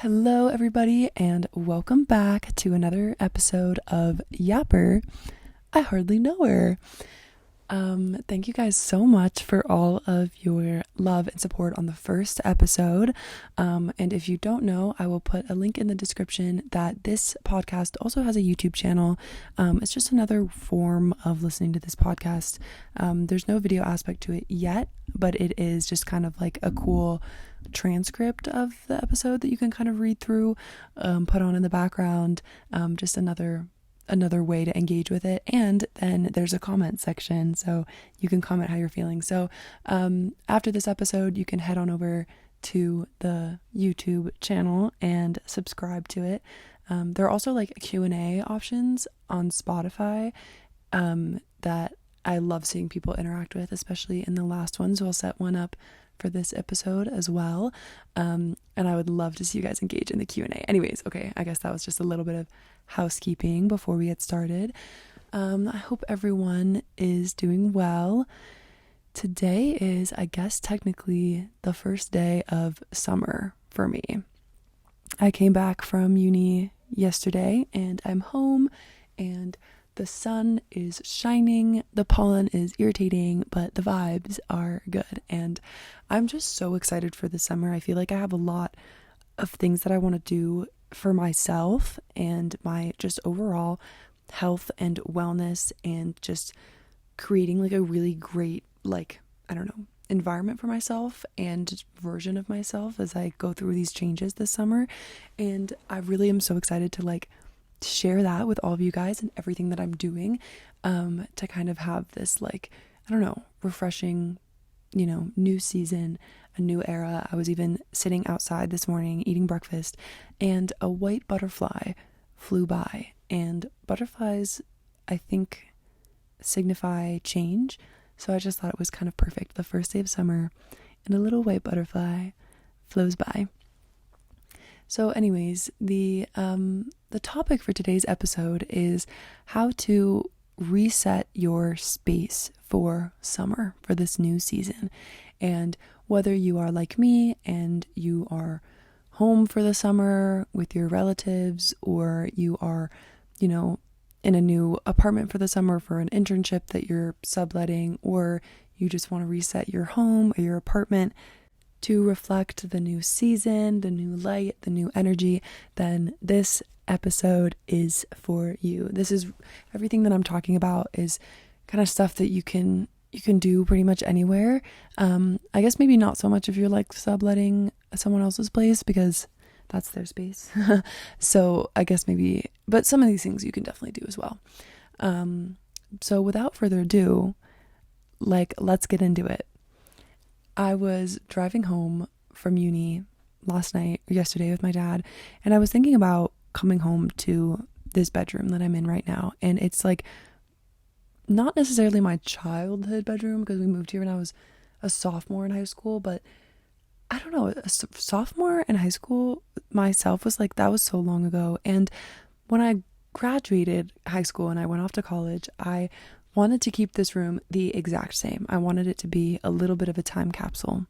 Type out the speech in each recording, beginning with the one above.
Hello, everybody, and welcome back to another episode of Yapper. I hardly know her. Thank you guys so much for all of your love and support on the first episode. And if you don't know, I will put a link in the description that this podcast also has a YouTube channel. It's just another form of listening to this podcast. There's no video aspect to it yet, but it is just kind of like a cool transcript of the episode that you can kind of read through, put on in the background, just another way to engage with it. And then there's a comment section, so you can comment how you're feeling. So after this episode, you can head on over to the YouTube channel and subscribe to it. There are also like Q&A options on Spotify that I love seeing people interact with, especially in the last one. So I'll set one up for this episode as well. And I would love to see you guys engage in the Q&A. Anyways, okay, I guess that was just a little bit of housekeeping before we get started. I hope everyone is doing well. Today is, I guess, technically the first day of summer for me. I came back from uni yesterday and I'm home and the sun is shining, the pollen is irritating, but the vibes are good. And I'm just so excited for the summer. I feel like I have a lot of things that I want to do for myself and my just overall health and wellness, and just creating like a really great, like, I don't know, environment for myself and version of myself as I go through these changes this summer. And I really am so excited to like share that with all of you guys and everything that I'm doing, to kind of have this, like, I don't know, refreshing, new season, a new era. I was even sitting outside this morning eating breakfast and a white butterfly flew by, and butterflies, I think, signify change. So I just thought it was kind of perfect. The first day of summer and a little white butterfly flows by. So anyways, the topic for today's episode is how to reset your space for summer, for this new season. And whether you are like me and you are home for the summer with your relatives, or you are, in a new apartment for the summer for an internship that you're subletting, or you just want to reset your home or your apartment to reflect the new season, the new light, the new energy, then this episode is for you. This is everything that I'm talking about is kind of stuff that you can do pretty much anywhere. I guess maybe not so much if you're like subletting someone else's place, because that's their space. So I guess maybe, but some of these things you can definitely do as well. So without further ado, let's get into it. I was driving home from uni yesterday with my dad, and I was thinking about coming home to this bedroom that I'm in right now. And it's like not necessarily my childhood bedroom, because we moved here when I was a sophomore in high school, but I don't know, a sophomore in high school myself was like, that was so long ago. And when I graduated high school and I went off to college, I wanted to keep this room the exact same. I wanted it to be a little bit of a time capsule.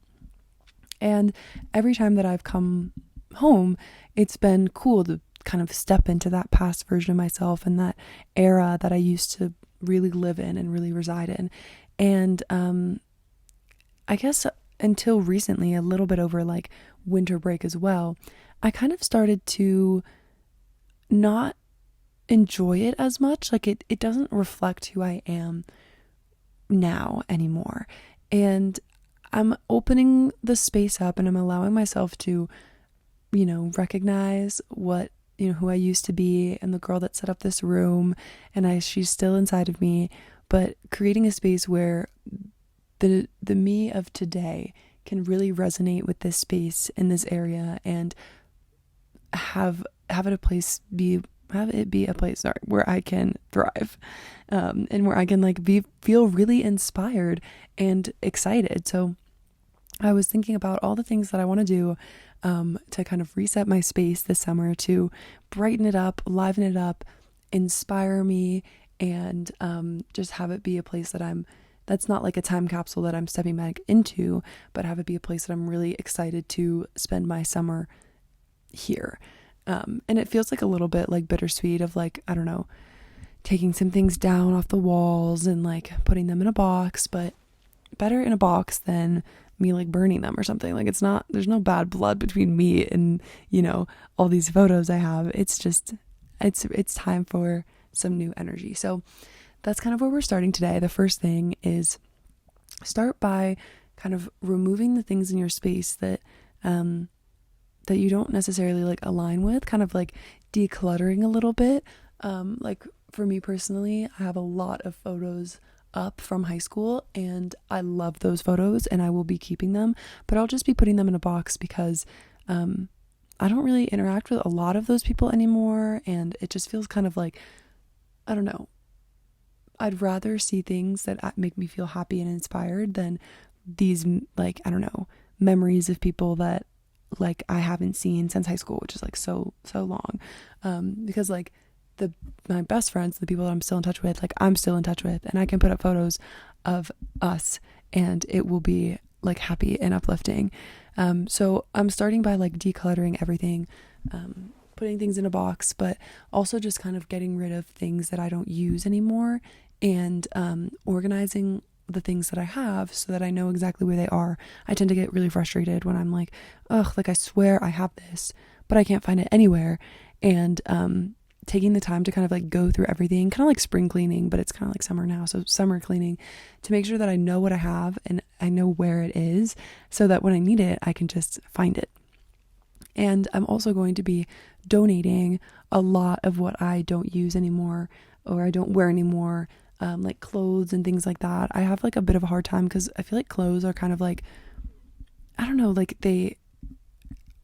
And every time that I've come home, it's been cool to kind of step into that past version of myself and that era that I used to really live in and really reside in. And I guess until recently, a little bit over like winter break as well, I kind of started to not enjoy it as much. Like it doesn't reflect who I am now anymore. And I'm opening the space up and I'm allowing myself to, recognize what, who I used to be and the girl that set up this room, and she's still inside of me, but creating a space where the me of today can really resonate with this space in this area, and have it be a place where I can thrive, and where I can feel really inspired and excited. So I was thinking about all the things that I want to do to kind of reset my space this summer, to brighten it up, liven it up, inspire me, and just have it be a place that's not like a time capsule that I'm stepping back into, but have it be a place that I'm really excited to spend my summer here. And it feels like a little bit like bittersweet of like, I don't know, taking some things down off the walls and like putting them in a box, but better in a box than me like burning them or something. Like, it's not, there's no bad blood between me and, you know, all these photos I have. It's just, it's time for some new energy. So that's kind of where we're starting today. The first thing is start by kind of removing the things in your space that that you don't necessarily like align with, kind of like decluttering a little bit. Like for me personally, I have a lot of photos up from high school and I love those photos and I will be keeping them, but I'll just be putting them in a box because I don't really interact with a lot of those people anymore, and it just feels kind of like, I don't know, I'd rather see things that make me feel happy and inspired than these, like, I don't know, memories of people that like I haven't seen since high school, which is like so long. Because like my best friends, the people that I'm still in touch with, like I'm still in touch with, and I can put up photos of us and it will be like happy and uplifting. So I'm starting by like decluttering everything, putting things in a box, but also just kind of getting rid of things that I don't use anymore, and organizing the things that I have so that I know exactly where they are. I tend to get really frustrated when I'm like, ugh, like I swear I have this, but I can't find it anywhere. And taking the time to kind of like go through everything, kind of like spring cleaning, but it's kind of like summer now, so summer cleaning, to make sure that I know what I have and I know where it is, so that when I need it, I can just find it. And I'm also going to be donating a lot of what I don't use anymore or I don't wear anymore, like clothes and things like that. I have like a bit of a hard time because I feel like clothes are kind of like, I don't know, like they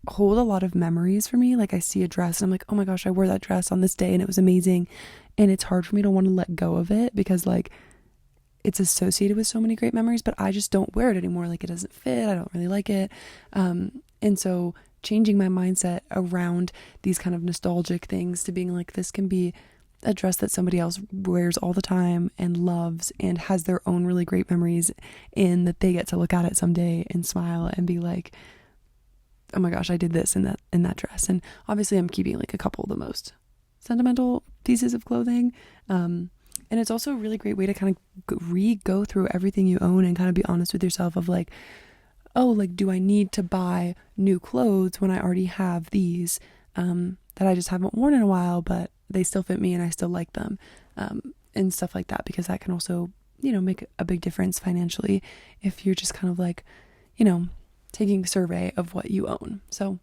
hold a lot of memories for me. Like I see a dress and I'm like, oh my gosh, I wore that dress on this day and it was amazing. And it's hard for me to want to let go of it because like it's associated with so many great memories, but I just don't wear it anymore. Like it doesn't fit. I don't really like it. And so changing my mindset around these kind of nostalgic things to being like, this can be a dress that somebody else wears all the time and loves and has their own really great memories in, that they get to look at it someday and smile and be like, oh my gosh, I did this in that dress. And obviously I'm keeping like a couple of the most sentimental pieces of clothing. And it's also a really great way to kind of go through everything you own and kind of be honest with yourself of like, oh, like, do I need to buy new clothes when I already have these that I just haven't worn in a while, but they still fit me and I still like them, and stuff like that, because that can also, you know, make a big difference financially if you're just kind of like, you know, taking a survey of what you own. So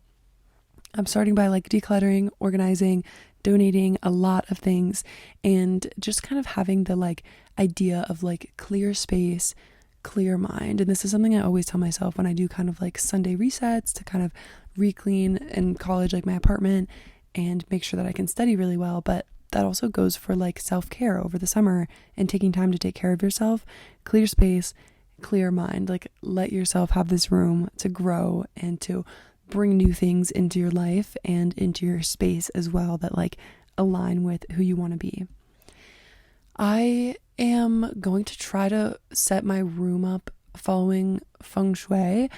I'm starting by like decluttering, organizing, donating a lot of things, and just kind of having the like idea of like clear space, clear mind. And this is something I always tell myself when I do kind of like Sunday resets to kind of re-clean in college, like my apartment, and make sure that I can study really well. But that also goes for like self-care over the summer and taking time to take care of yourself. Clear space, clear mind, like let yourself have this room to grow and to bring new things into your life and into your space as well that like align with who you want to be. I am going to try to set my room up following feng shui,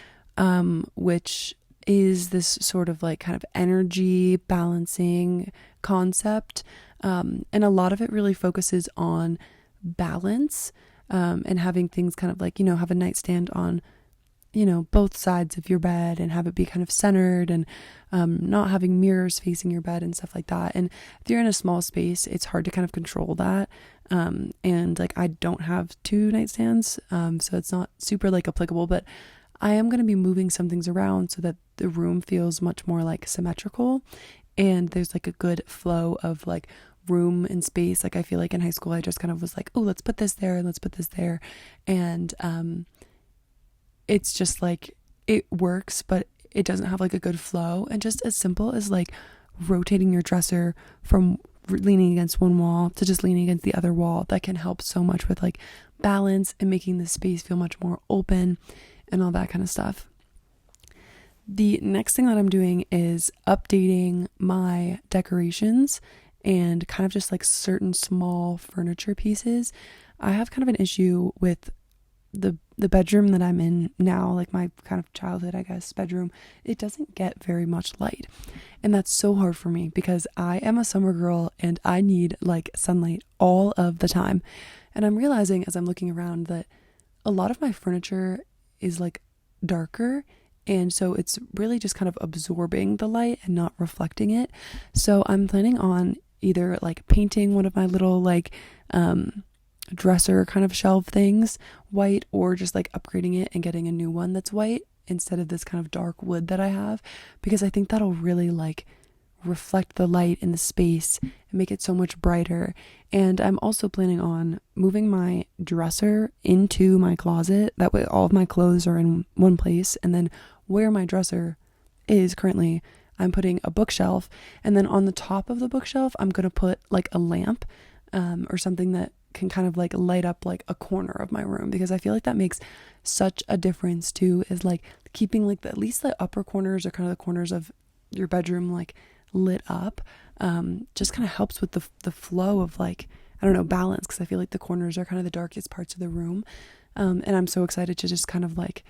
which is this sort of like kind of energy balancing concept. And a lot of it really focuses on balance, and having things kind of like, you know, have a nightstand on, you know, both sides of your bed and have it be kind of centered, and not having mirrors facing your bed and stuff like that. And if you're in a small space, it's hard to kind of control that. And like I don't have two nightstands, so it's not super like applicable, but I am going to be moving some things around so that the room feels much more like symmetrical and there's like a good flow of like room and space. Like I feel like in high school I just kind of was like, oh, let's put this there and let's put this there, and it's just like it works, but it doesn't have like a good flow. And just as simple as like rotating your dresser from leaning against one wall to just leaning against the other wall, that can help so much with like balance and making the space feel much more open and all that kind of stuff. The next thing that I'm doing is updating my decorations and kind of just like certain small furniture pieces. I have kind of an issue with the bedroom that I'm in now, like my kind of childhood, I guess, bedroom. It doesn't get very much light. And that's so hard for me because I am a summer girl and I need like sunlight all of the time. And I'm realizing as I'm looking around that a lot of my furniture is like darker, and so it's really just kind of absorbing the light and not reflecting it. So I'm planning on either like painting one of my little like dresser kind of shelf things white, or just like upgrading it and getting a new one that's white instead of this kind of dark wood that I have, because I think that'll really like reflect the light in the space and make it so much brighter. And I'm also planning on moving my dresser into my closet. That way all of my clothes are in one place, and then where my dresser is currently, I'm putting a bookshelf, and then on the top of the bookshelf I'm going to put like a lamp or something that can kind of like light up like a corner of my room, because I feel like that makes such a difference too, is like keeping like at least the upper corners or kind of the corners of your bedroom like lit up. Just kind of helps with the flow of like, I don't know, balance, because I feel like the corners are kind of the darkest parts of the room. And I'm so excited to just kind of like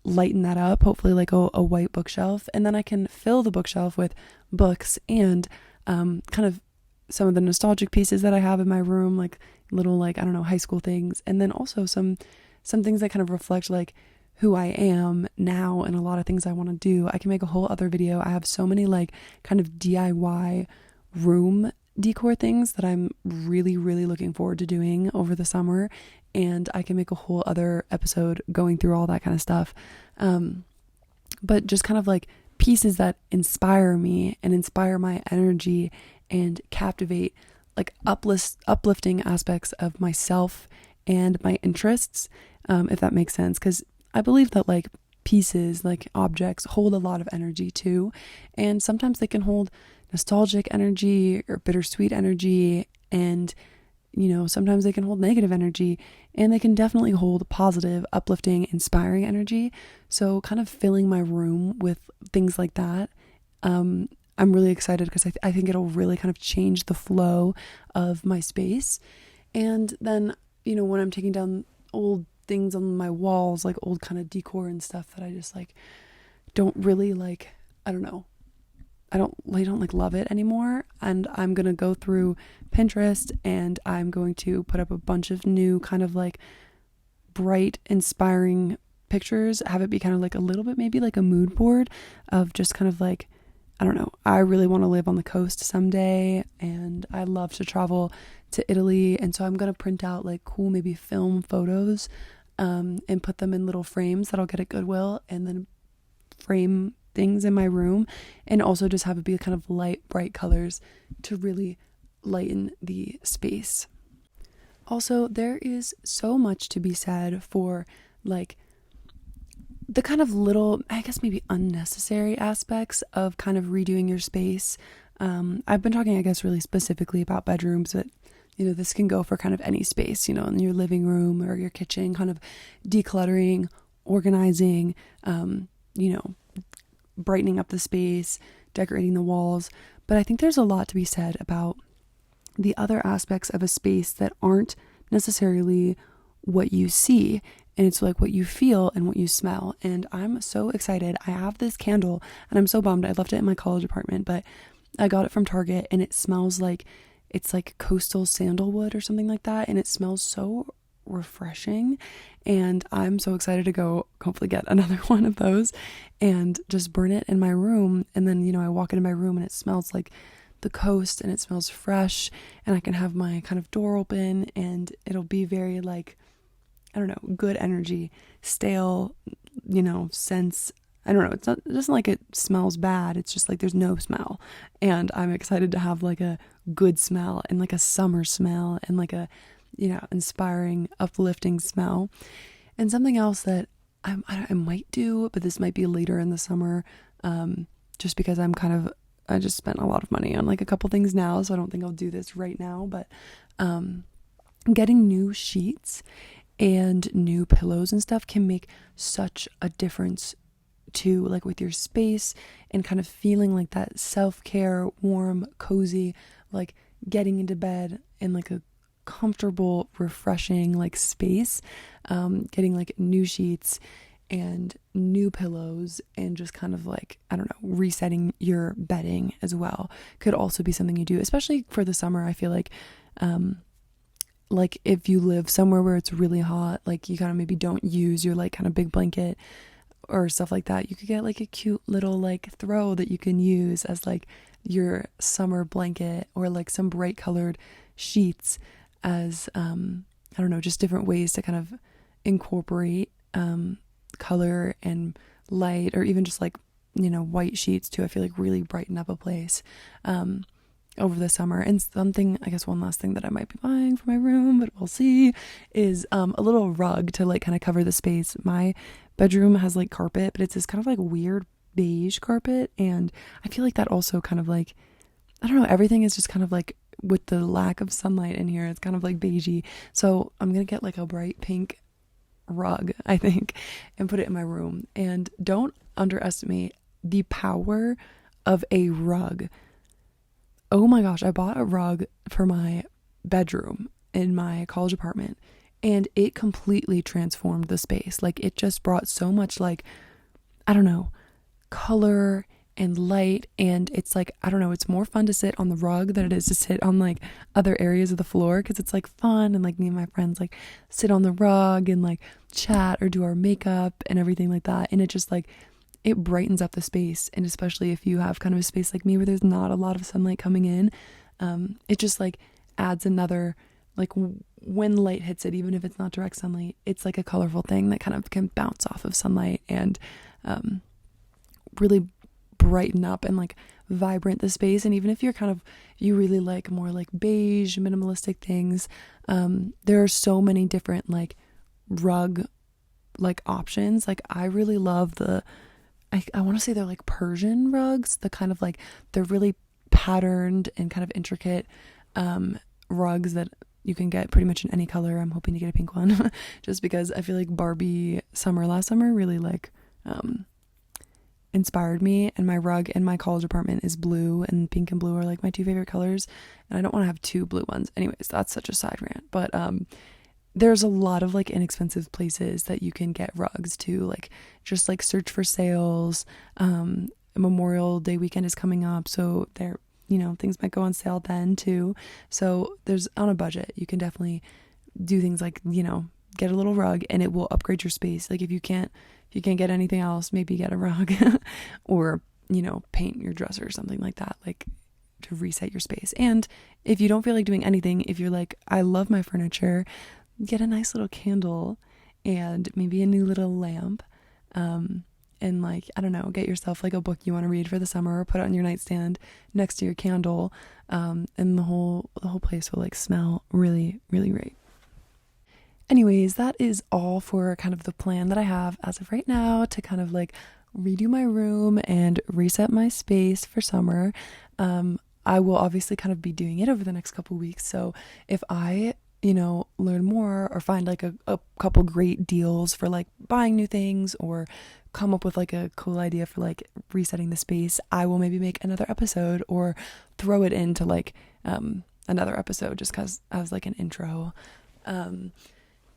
lighten that up, hopefully like a white bookshelf, and then I can fill the bookshelf with books and kind of some of the nostalgic pieces that I have in my room, like little like, I don't know, high school things, and then also some things that kind of reflect like who I am now and a lot of things I want to do. I can make a whole other video. I have so many like kind of DIY room decor things that I'm really, really looking forward to doing over the summer, and I can make a whole other episode going through all that kind of stuff. But just kind of like pieces that inspire me and inspire my energy and captivate like uplifting aspects of myself and my interests, if that makes sense, because I believe that like pieces, like objects, hold a lot of energy too, and sometimes they can hold nostalgic energy or bittersweet energy, and you know, sometimes they can hold negative energy, and they can definitely hold positive, uplifting, inspiring energy. So kind of filling my room with things like that, I'm really excited because I think it'll really kind of change the flow of my space. And then, you know, when I'm taking down old things on my walls, like old kind of decor and stuff that I just like don't really like, I don't know, I don't like love it anymore, and I'm gonna go through Pinterest and I'm going to put up a bunch of new kind of like bright, inspiring pictures, have it be kind of like a little bit maybe like a mood board of just kind of like, I don't know, I really want to live on the coast someday, and I love to travel to Italy, and so I'm gonna print out like cool maybe film photos and put them in little frames that I'll get at Goodwill, and then frame things in my room, and also just have it be kind of light, bright colors to really lighten the space. Also, there is so much to be said for like the kind of little, I guess maybe unnecessary aspects of kind of redoing your space. I've been talking, I guess, really specifically about bedrooms, but you know, this can go for kind of any space, you know, in your living room or your kitchen, kind of decluttering, organizing, you know, brightening up the space, decorating the walls. But I think there's a lot to be said about the other aspects of a space that aren't necessarily what you see, and it's like what you feel and what you smell. And I'm so excited. I have this candle, and I'm so bummed. I left it in my college apartment, but I got it from Target, and it smells like it's like coastal sandalwood or something like that, and it smells so refreshing. And I'm so excited to go hopefully get another one of those and just burn it in my room. And then, you know, I walk into my room and it smells like the coast, and it smells fresh, and I can have my kind of door open, and it'll be very like, I don't know, good energy, stale, you know, sense. I don't know. It doesn't like it smells bad. It's just like there's no smell. And I'm excited to have like a good smell and like a summer smell and like a, you know, inspiring, uplifting smell. And something else that I might do, but this might be later in the summer, just because I just spent a lot of money on like a couple things now, so I don't think I'll do this right now, but getting new sheets and new pillows and stuff can make such a difference too, like with your space and kind of feeling like that self-care, warm, cozy, like getting into bed in like a comfortable, refreshing like space, getting like new sheets and new pillows and just kind of like, I don't know, resetting your bedding as well could also be something you do, especially for the summer. I feel like if you live somewhere where it's really hot, like you kind of maybe don't use your like kind of big blanket or stuff like that, you could get like a cute little like throw that you can use as like your summer blanket, or like some bright colored sheets as I don't know, just different ways to kind of incorporate color and light, or even just like, you know, white sheets too. I feel like really brighten up a place over the summer. And something, I guess one last thing that I might be buying for my room, but we'll see, is a little rug to like kind of cover the space. My bedroom has like carpet, but it's this kind of like weird beige carpet, and I feel like that also kind of like, I don't know, everything is just kind of like, with the lack of sunlight in here, it's kind of like beigey. So I'm gonna get like a bright pink rug, I think, and put it in my room. And don't underestimate the power of a rug. Oh my gosh, I bought a rug for my bedroom in my college apartment, and it completely transformed the space. Like, it just brought so much, like, I don't know, color and light. And it's like, I don't know, it's more fun to sit on the rug than it is to sit on like other areas of the floor, because it's like fun, and like me and my friends like sit on the rug and like chat or do our makeup and everything like that. And it just like, it brightens up the space. And especially if you have kind of a space like me where there's not a lot of sunlight coming in, it just like adds another, like when light hits it, even if it's not direct sunlight, it's like a colorful thing that kind of can bounce off of sunlight and really brighten up and like vibrant the space. And even if you're kind of, you really like more like beige minimalistic things, there are so many different like rug like options. Like, I really love I want to say they're like Persian rugs, the kind of like, they're really patterned and kind of intricate rugs that you can get pretty much in any color. I'm hoping to get a pink one just because I feel like Barbie summer last summer really like inspired me, and my rug in my college apartment is blue, and pink and blue are like my two favorite colors, and I don't want to have two blue ones. Anyways, that's such a side rant. But there's a lot of like inexpensive places that you can get rugs to, like just like search for sales. Memorial Day weekend is coming up, so there, you know, things might go on sale then too. So there's, on a budget, you can definitely do things like, you know, get a little rug, and it will upgrade your space. Like, if you can't get anything else, maybe get a rug or, you know, paint your dresser or something like that, like to reset your space. And if you don't feel like doing anything, if you're like, I love my furniture, get a nice little candle and maybe a new little lamp, and like, I don't know, get yourself like a book you want to read for the summer, or put it on your nightstand next to your candle, and the whole place will like smell really, really great. Anyways, that is all for kind of the plan that I have as of right now to kind of like redo my room and reset my space for summer. I will obviously kind of be doing it over the next couple weeks. So if I, you know, learn more or find like a couple great deals for like buying new things, or come up with like a cool idea for like resetting the space, I will maybe make another episode or throw it into like another episode just cause as like an intro.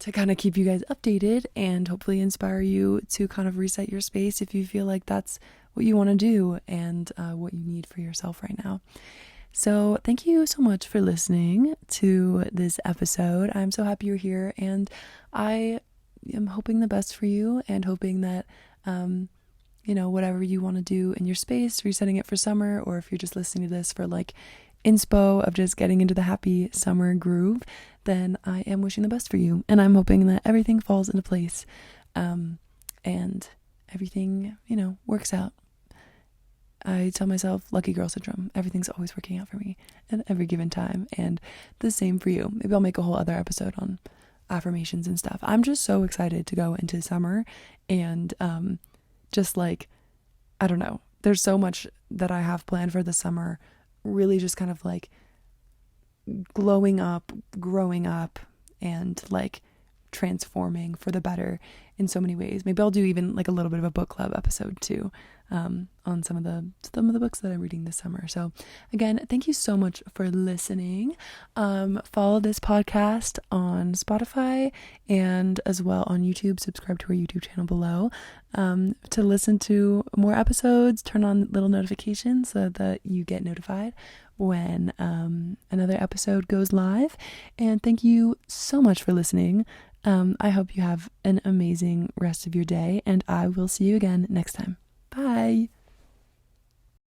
To kind of keep you guys updated and hopefully inspire you to kind of reset your space if you feel like that's what you want to do and what you need for yourself right now. So thank you so much for listening to this episode. I'm so happy you're here, and I am hoping the best for you, and hoping that, you know, whatever you want to do in your space, resetting it for summer, or if you're just listening to this for like inspo of just getting into the happy summer groove, then I am wishing the best for you, and I'm hoping that everything falls into place, and everything, you know, works out. I tell myself lucky girl syndrome. Everything's always working out for me at every given time, and the same for you. Maybe I'll make a whole other episode on affirmations and stuff. I'm just so excited to go into summer, and just like, I don't know, there's so much that I have planned for the summer, really just kind of like glowing up, growing up, and like transforming for the better in so many ways. Maybe I'll do even like a little bit of a book club episode too, on some of the books that I'm reading this summer. So again, thank you so much for listening. Follow this podcast on Spotify and as well on YouTube. Subscribe to our YouTube channel below to listen to more episodes. Turn on little notifications so that you get notified when another episode goes live. And thank you so much for listening. I hope you have an amazing rest of your day, and I will see you again next time. Bye.